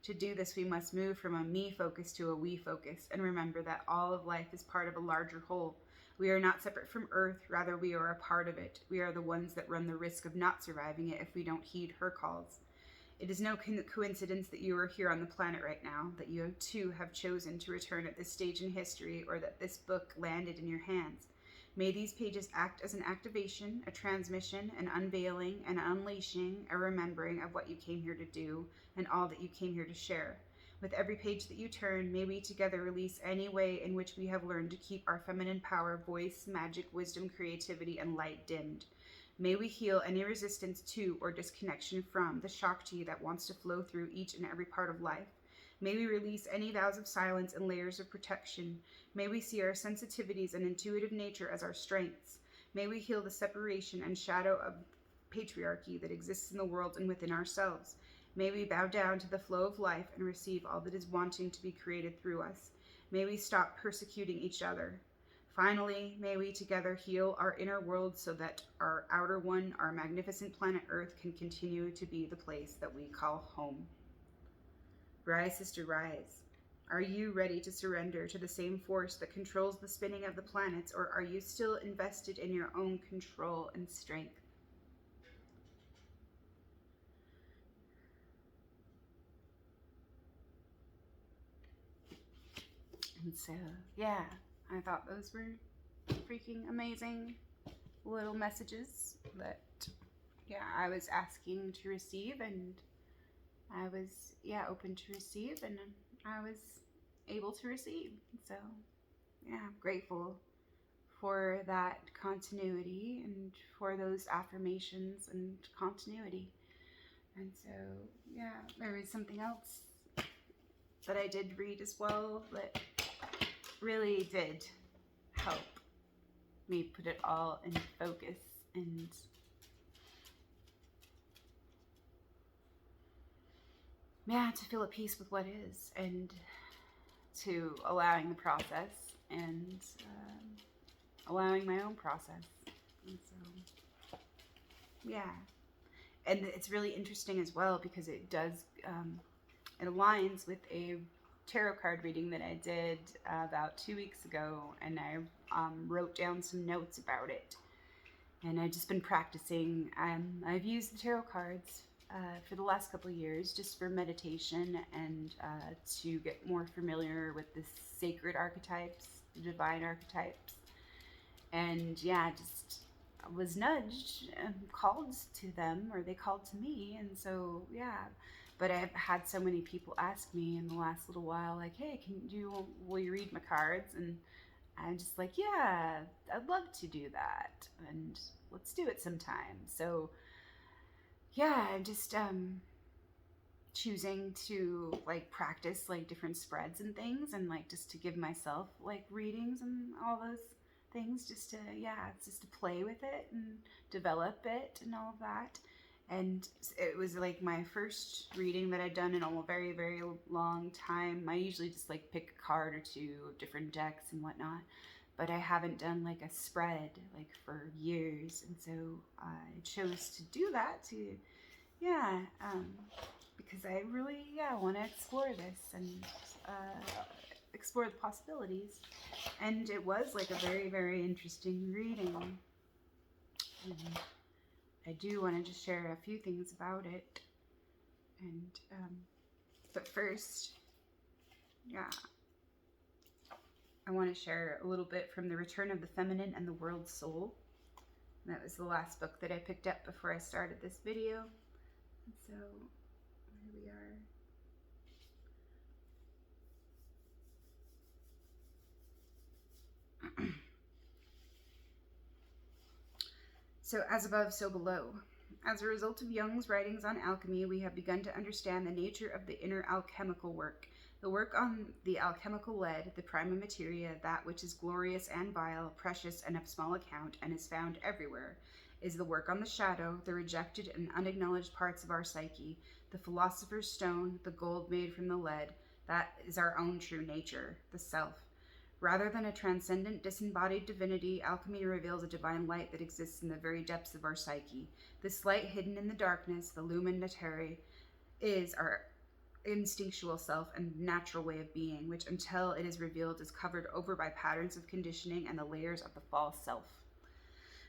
To do this, we must move from a me focus to a we focus, and remember that all of life is part of a larger whole. We are not separate from Earth, rather we are a part of it. We are the ones that run the risk of not surviving it if we don't heed her calls. It is no coincidence that you are here on the planet right now, that you too have chosen to return at this stage in history, or that this book landed in your hands. May these pages act as an activation, a transmission, an unveiling, an unleashing, a remembering of what you came here to do, and all that you came here to share. With every page that you turn, may we together release any way in which we have learned to keep our feminine power, voice, magic, wisdom, creativity, and light dimmed. May we heal any resistance to or disconnection from the Shakti that wants to flow through each and every part of life. May we release any vows of silence and layers of protection. May we see our sensitivities and intuitive nature as our strengths. May we heal the separation and shadow of patriarchy that exists in the world and within ourselves. May we bow down to the flow of life and receive all that is wanting to be created through us. May we stop persecuting each other. Finally, may we together heal our inner world so that our outer one, our magnificent planet Earth, can continue to be the place that we call home. Rise, sister, rise. Are you ready to surrender to the same force that controls the spinning of the planets, or are you still invested in your own control and strength? And so, yeah, I thought those were freaking amazing little messages that, I was asking to receive, and I was, open to receive, and I was able to receive. So, grateful for that continuity and for those affirmations and continuity. And so, there was something else that I did read as well that really did help me put it all in focus and to feel at peace with what is, and to allowing the process and allowing my own process. And so, and it's really interesting as well because it does, it aligns with a tarot card reading that I did about 2 weeks ago, and I wrote down some notes about it, and I've just been practicing. I've used the tarot cards for the last couple of years just for meditation and to get more familiar with the sacred archetypes, the divine archetypes, and just was nudged and called to them, or they called to me, and so but I've had so many people ask me in the last little while, like, hey, will you read my cards? And I'm just like, I'd love to do that, and let's do it sometime. So I'm just choosing to practice different spreads and things, and just to give myself readings and all those things, just to, it's just to play with it and develop it and all of that. And it was like my first reading that I'd done in a very, very long time. I usually just like pick a card or two of different decks and whatnot, but I haven't done like a spread like for years. And so I chose to do that because I really, want to explore this and explore the possibilities. And it was like a very, very interesting reading. And I do want to just share a few things about it. And, but first, I want to share a little bit from The Return of the Feminine and the World Soul. And that was the last book that I picked up before I started this video. And so, here we are. So, as above, so below. As a result of Jung's writings on alchemy, we have begun to understand the nature of the inner alchemical work. The work on the alchemical lead, the prima materia, that which is glorious and vile, precious and of small account, and is found everywhere, is the work on the shadow, the rejected and unacknowledged parts of our psyche, the philosopher's stone, the gold made from the lead. That is our own true nature, the self. Rather than a transcendent, disembodied divinity, alchemy reveals a divine light that exists in the very depths of our psyche. This light, hidden in the darkness, the lumen naturae, is our instinctual self and natural way of being, which, until it is revealed, is covered over by patterns of conditioning and the layers of the false self.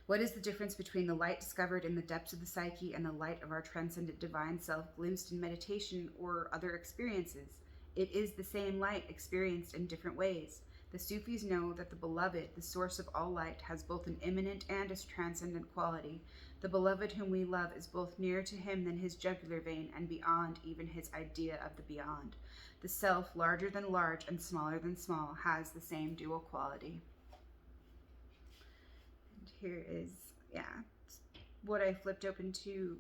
What is the difference between the light discovered in the depths of the psyche and the light of our transcendent divine self glimpsed in meditation or other experiences? It is the same light experienced in different ways. The Sufis know that the beloved, the source of all light, has both an immanent and a transcendent quality. The beloved whom we love is both nearer to him than his jugular vein and beyond even his idea of the beyond. The self, larger than large and smaller than small, has the same dual quality. And here is, what I flipped open to,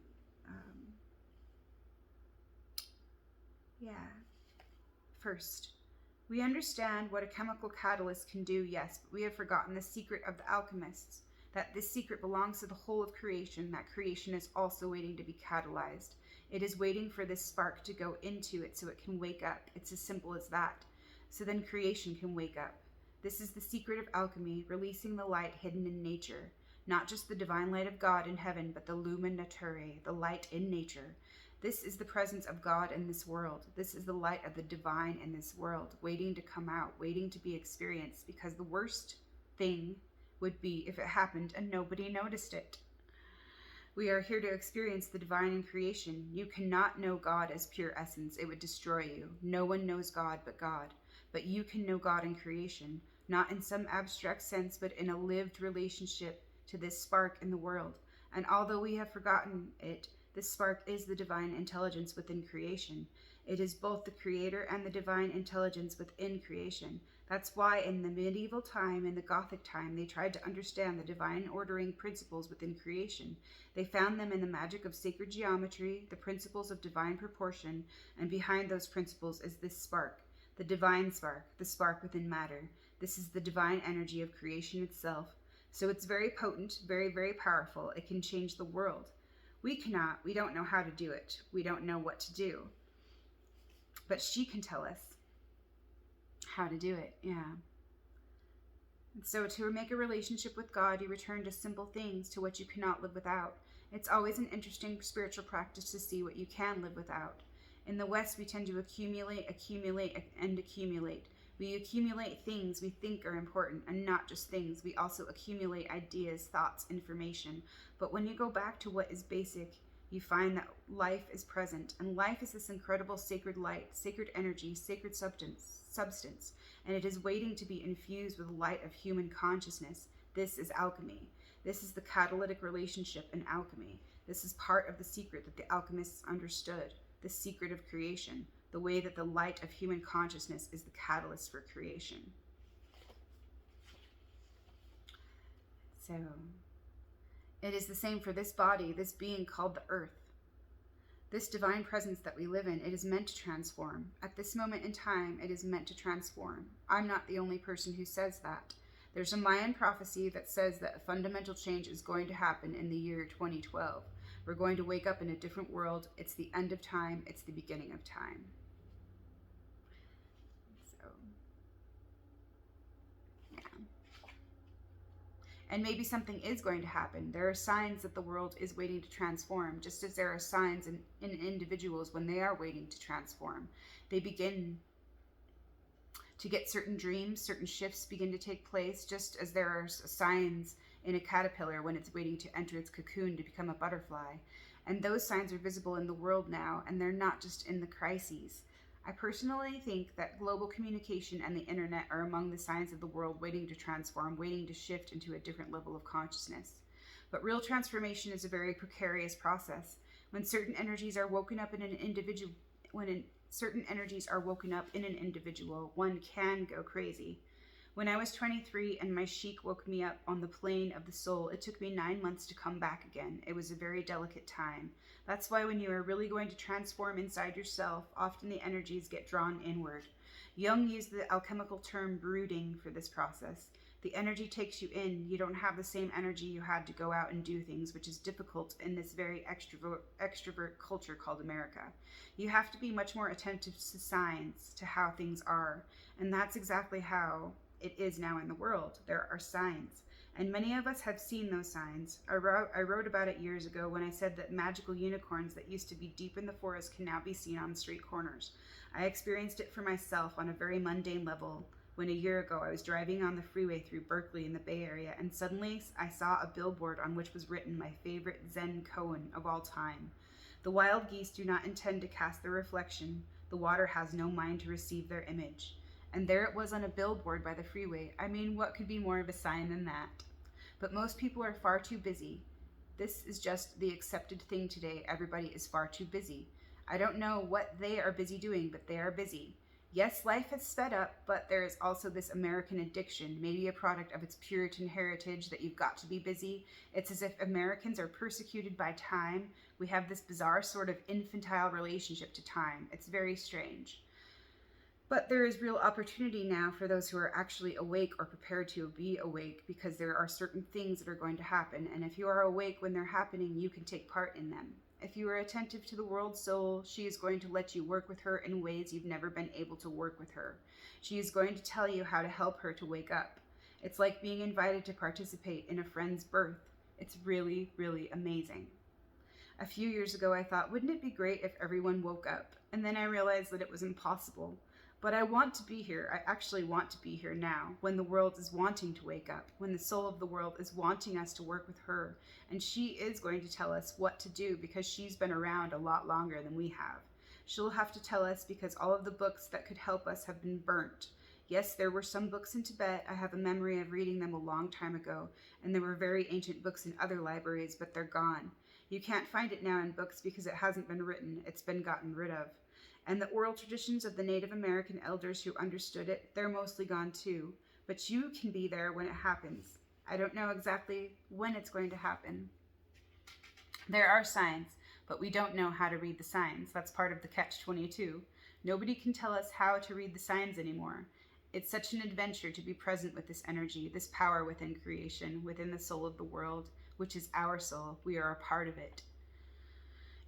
first. We understand what a chemical catalyst can do, yes, but we have forgotten the secret of the alchemists, that this secret belongs to the whole of creation, that creation is also waiting to be catalyzed. It is waiting for this spark to go into it so it can wake up. It's as simple as that. So then creation can wake up. This is the secret of alchemy, releasing the light hidden in nature. Not just the divine light of God in heaven, but the lumen naturae, the light in nature. This is the presence of God in this world. This is the light of the divine in this world, waiting to come out, waiting to be experienced, because the worst thing would be if it happened and nobody noticed it. We are here to experience the divine in creation. You cannot know God as pure essence. It would destroy you. No one knows God but God. But you can know God in creation, not in some abstract sense, but in a lived relationship to this spark in the world. And although we have forgotten it, this spark is the divine intelligence within creation. It is both the creator and the divine intelligence within creation. That's why in the medieval time, in the Gothic time, they tried to understand the divine ordering principles within creation. They found them in the magic of sacred geometry, the principles of divine proportion, and behind those principles is this spark, the divine spark, the spark within matter. This is the divine energy of creation itself. So it's very potent, very, very powerful. It can change the world. We don't know how to do it. We don't know what to do. But she can tell us how to do it, And so to make a relationship with God, you return to simple things, to what you cannot live without. It's always an interesting spiritual practice to see what you can live without. In the West, we tend to accumulate, and accumulate. We accumulate things we think are important, and not just things. We also accumulate ideas, thoughts, information. But when you go back to what is basic, you find that life is present, and life is this incredible sacred light, sacred energy, sacred substance, and it is waiting to be infused with the light of human consciousness. This is alchemy. This is the catalytic relationship in alchemy. This is part of the secret that the alchemists understood, the secret of creation, the way that the light of human consciousness is the catalyst for creation. So, it is the same for this body, this being called the earth. This divine presence that we live in, it is meant to transform. At this moment in time, it is meant to transform. I'm not the only person who says that. There's a Mayan prophecy that says that a fundamental change is going to happen in the year 2012. We're going to wake up in a different world. It's the end of time. It's the beginning of time. So, yeah. And maybe something is going to happen. There are signs that the world is waiting to transform, just as there are signs in individuals when they are waiting to transform. They begin to get certain dreams, certain shifts begin to take place, just as there are signs in a caterpillar when it's waiting to enter its cocoon to become a butterfly. And those signs are visible in the world now, and they're not just in the crises. I personally think that global communication and the internet are among the signs of the world waiting to transform, waiting to shift into a different level of consciousness. But real transformation is a very precarious process. When certain energies are woken up in an individual, one can go crazy. When I was 23 and my sheik woke me up on the plane of the soul, it took me 9 months to come back again. It was a very delicate time. That's why when you are really going to transform inside yourself, often the energies get drawn inward. Jung used the alchemical term brooding for this process. The energy takes you in. You don't have the same energy you had to go out and do things, which is difficult in this very extrovert culture called America. You have to be much more attentive to signs, to how things are. And that's exactly how it is now in the world. There are signs. And many of us have seen those signs. I wrote about it years ago when I said that magical unicorns that used to be deep in the forest can now be seen on street corners. I experienced it for myself on a very mundane level when a year ago I was driving on the freeway through Berkeley in the Bay Area, and suddenly I saw a billboard on which was written my favorite Zen koan of all time. The wild geese do not intend to cast their reflection. The water has no mind to receive their image. And there it was on a billboard by the freeway. I mean, what could be more of a sign than that? But most people are far too busy. This is just the accepted thing today. Everybody is far too busy. I don't know what they are busy doing, but they are busy. Yes, life has sped up, but there is also this American addiction, maybe a product of its Puritan heritage that you've got to be busy. It's as if Americans are persecuted by time. We have this bizarre sort of infantile relationship to time. It's very strange. But there is real opportunity now for those who are actually awake or prepared to be awake, because there are certain things that are going to happen. And if you are awake when they're happening, you can take part in them. If you are attentive to the world soul, she is going to let you work with her in ways you've never been able to work with her. She is going to tell you how to help her to wake up. It's like being invited to participate in a friend's birth. It's really, really amazing. A few years ago, I thought, wouldn't it be great if everyone woke up? And then I realized that it was impossible. But I want to be here. I actually want to be here now, when the world is wanting to wake up, when the soul of the world is wanting us to work with her. And she is going to tell us what to do, because she's been around a lot longer than we have. She'll have to tell us because all of the books that could help us have been burnt. Yes, there were some books in Tibet. I have a memory of reading them a long time ago. And there were very ancient books in other libraries, but they're gone. You can't find it now in books because it hasn't been written. It's been gotten rid of. And the oral traditions of the Native American elders who understood it, they're mostly gone too. But you can be there when it happens. I don't know exactly when it's going to happen. There are signs, but we don't know how to read the signs. That's part of the catch-22. Nobody can tell us how to read the signs anymore. It's such an adventure to be present with this energy, this power within creation, within the soul of the world, which is our soul. We are a part of it.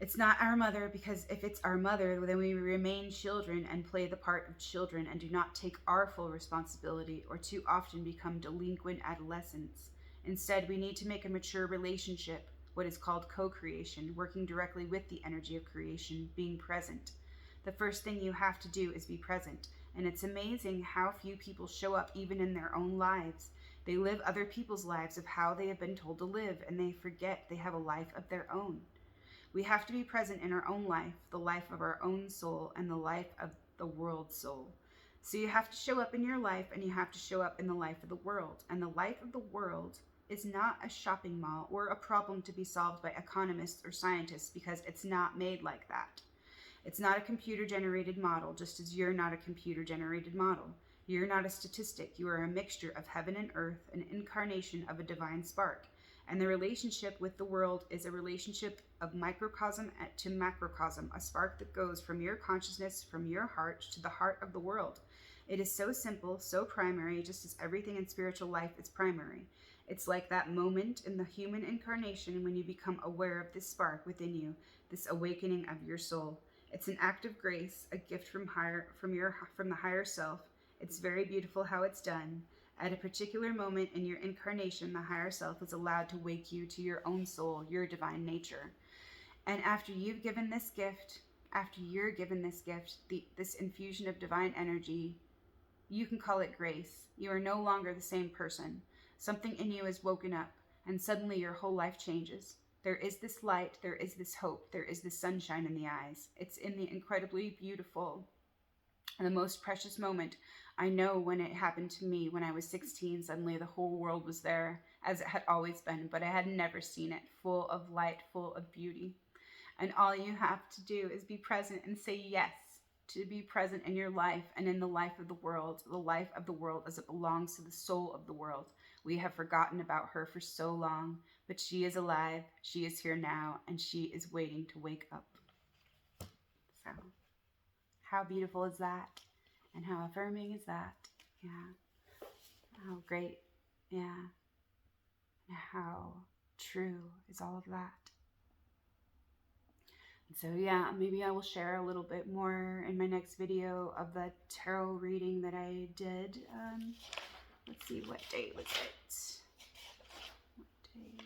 It's not our mother, because if it's our mother, then we remain children and play the part of children and do not take our full responsibility, or too often become delinquent adolescents. Instead, we need to make a mature relationship, what is called co-creation, working directly with the energy of creation, being present. The first thing you have to do is be present, and it's amazing how few people show up even in their own lives. They live other people's lives of how they have been told to live, and they forget they have a life of their own. We have to be present in our own life, the life of our own soul, and the life of the world soul. So you have to show up in your life, and you have to show up in the life of the world. And the life of the world is not a shopping mall or a problem to be solved by economists or scientists, because it's not made like that. It's not a computer-generated model, just as you're not a computer-generated model. You're not a statistic. You are a mixture of heaven and earth, an incarnation of a divine spark. And the relationship with the world is a relationship of microcosm to macrocosm, a spark that goes from your consciousness, from your heart, to the heart of the world. It is so simple, so primary, just as everything in spiritual life is primary. It's like that moment in the human incarnation when you become aware of this spark within you, this awakening of your soul. It's an act of grace, a gift from the higher self. It's very beautiful how it's done. At a particular moment in your incarnation, the higher self is allowed to wake you to your own soul, your divine nature. And after you're given this gift, this infusion of divine energy, you can call it grace. You are no longer the same person. Something in you is woken up, and suddenly your whole life changes. There is this light, there is this hope, there is this sunshine in the eyes. It's in the incredibly beautiful and the most precious moment. I know when it happened to me when I was 16, suddenly the whole world was there, as it had always been, but I had never seen it, full of light, full of beauty. And all you have to do is be present and say yes, to be present in your life and in the life of the world as it belongs to the soul of the world. We have forgotten about her for so long, but she is alive, she is here now, and she is waiting to wake up. So, how beautiful is that? And how affirming is that? Yeah. How great. Yeah. And how true is all of that? So yeah, maybe I will share a little bit more in my next video of the tarot reading that I did. Let's see, what day was it? What day?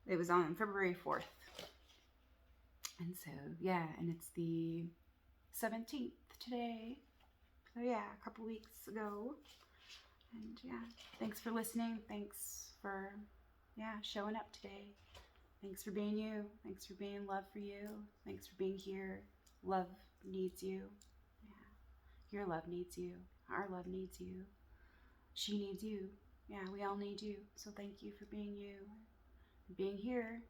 It was on February 4th. And so, yeah, and it's the 17th today. So yeah, a couple weeks ago. And yeah, thanks for listening. Thanks for, showing up today. Thanks for being you. Thanks for being love for you. Thanks for being here. Love needs you. Yeah. Your love needs you. Our love needs you. She needs you. Yeah, we all need you. So thank you for being you. Being here.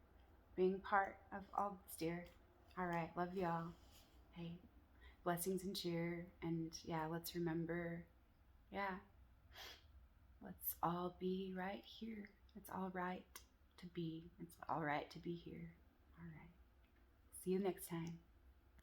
Being part of all this, dear. All right. Love y'all. Hey, blessings and cheer. And yeah, let's remember, let's all be right here. It's all right to be. It's all right to be here. All right. See you next time.